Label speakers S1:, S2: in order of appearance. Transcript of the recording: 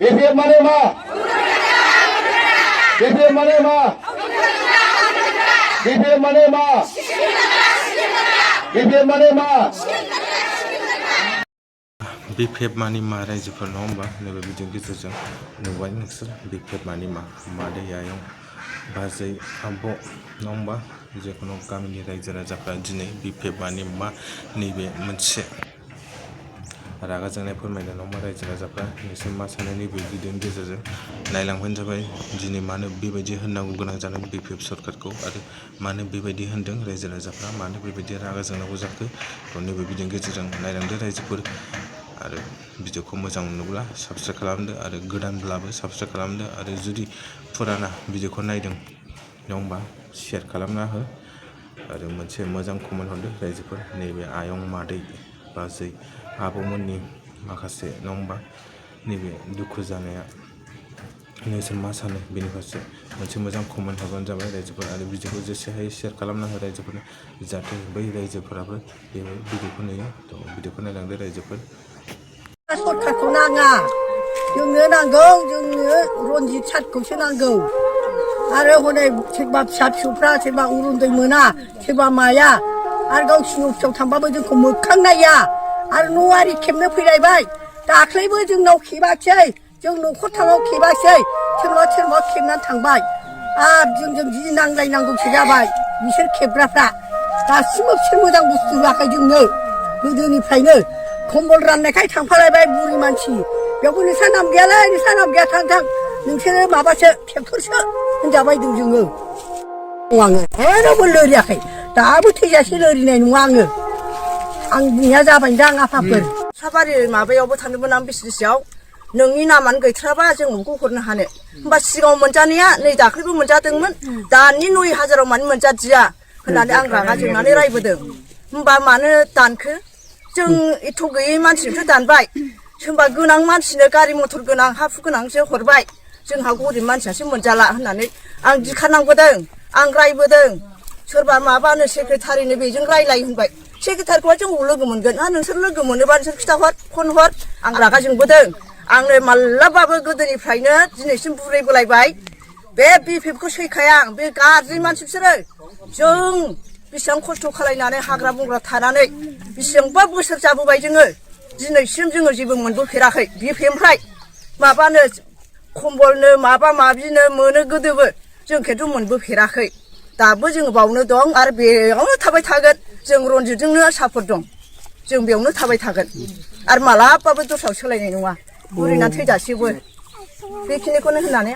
S1: BPF माने मा BPF माने मा BPF माने मा BPF माने मा
S2: BPF मानि मा रायजोफोर नङा होमबा नैबे भिडिअनि गेजेरजों नुबाय नोंसोर BPF मानि मा मादै आयं बाजै आब' नङा होमबा जिखुनु गामिनि रायजो राजाफ्रा दिनै BPF मानि मा नैबे मोनसे रागा जोंनाय फोरमायदों नङा होमबा रायजो राजाफ्रा नोंसोर मा सानो नैबे भिडिअनि गेजेरजों नायलांबानो जाबाय दिनै मानो बेबायदि होननांगौ गोनां जादों BPF सरकारखौ आरो मानो बेबायदि होनदों रायजो राजाफ्रा मानो बेबायदि रागा जोंनांगौ जाखो नैबे भिडिअनि गेजेरजों नायलांदो रायजोफोर आरो भिडिअखौ मोजां मोनोब्ला साबस्क्राइब खालामदो आरो गोदानब्लाबो साबस्क्राइब खालामदो आरो जुदि फुराना भिडिअखौ नायदों नङा होमबा शेयार खालामना हो आरो मोनसे मोजां कमेन्ट हरदो रायजोफोर नैबे आयं मादै बाजै आब'मोननि माखासे नङा होमबा नैबे दुखु जानाया नोंसोर मा सानो बेनि फारसे मोनसे मोजां कमेन्ट हरबानो जाबाय रायजोफोर आरो भिडिअखौ जेसे हायो शेयार खालामना हो रायजोफोरनो जाहाथे बै रायजोफोराबो बे भिडिअखौ नुयो थ' भिडिअखौ नायलांदो रायजोफोर
S3: सरकारखौ नाङा जोंनो नांगौ जोंनो रनजित सातखौसो नांगौ आरो हनै सोरबा फिसा फिसौफ्रा सोरबा उरुन्दै मोना सोरबा माया आरो गावसिनि अफिसाव थांबाबो जोंखौ मोखां नाया आरो न' आरि खेबनो फैलायबाय दाख्लैबो जोंनाव खेबाखिसै जों न'खरथामाव खेबाखिसै सोरबा खेबनानै थांबाय आरो जोंजों जि नांलायनांगौसो जाबाय बिसोर खेबग्राफ्रा दासिमबो बिसोर मोजां बुस्थु होआखै जोंनो गोदोनिफ्रायनो कम्बल राननायखाय थांफालायबाय बुरि मानसि बेयावबो नोंस्रा नाम गैयालै नोंस्रा नाम गैया थां नोंसोरो माबासो ट्रेक्टरसो होनजाबायदों जोङो आङो जेरावबो लोरियाखै दाबो थैजासे लोरिनाय नङा आं बुंनाया जाबायदां आफाफोर साबारि माबायावबो थांदोंमोन आं बिसनेसआव नोंनि नामानो गैथाराबा जों नोंखौ हरनो हानो होमबा सिगाङाव मोनजानाया नै दाख्लैबो मोनजादोंमोन दानि 9,000 मानो मोनजादिया होननानै आं रागा जोंनानै रायबोदों होमबा मानो दानखो जों एथ' गैयै मानसिनिफ्राय दानबाय सोरबा गोनां मानसिनो गारि मथर गोनां हा हु गोनांसो हरबाय जोंहा गरिब मानसियासो मोनजाला होननानै आं दिखारनांबोदों आं रायबोदों सोरबा माबानो सेक्रेटारिनो बेजों रायलाय होनबाय सेक्रेटारिखौबा जोंखौ लोगो मोनगोन नोंसोर लोगो मोनोबा नोंसोर खिथाहर फन हर आं रागा जोंबोदों आंनो माब्लाबाबो गोदोनिफ्रायनो दिनैसिम बुरैबोलायबाय बे BPFखौ सैखाया आं बे गाज्रि मानसि बिसोरो जों बेसेबां खस्थ' खालायनानै हाग्रा बंग्रा थानानै बेसेबांबा बोसोर जाबोबाय जोङो दिनैसिम जोङो जेबो मोनबोफेराखै BPFनिफ्राय माबानो कम्बलनो माबा माबिनो मोनो गोदोबो जों खिन्थु मोनबोफेराखै दाबो जोङो बावनो दं आरो बेयावनो थाबाय थागोन जों रनजितजोंनो सापर्ट दं जों बेयावनो थाबाय थागोन आरो मालाबाबो दस्रायाव सोलायनाय नङा बुरैना थैजासेबो बेखिनिखौनो होननानै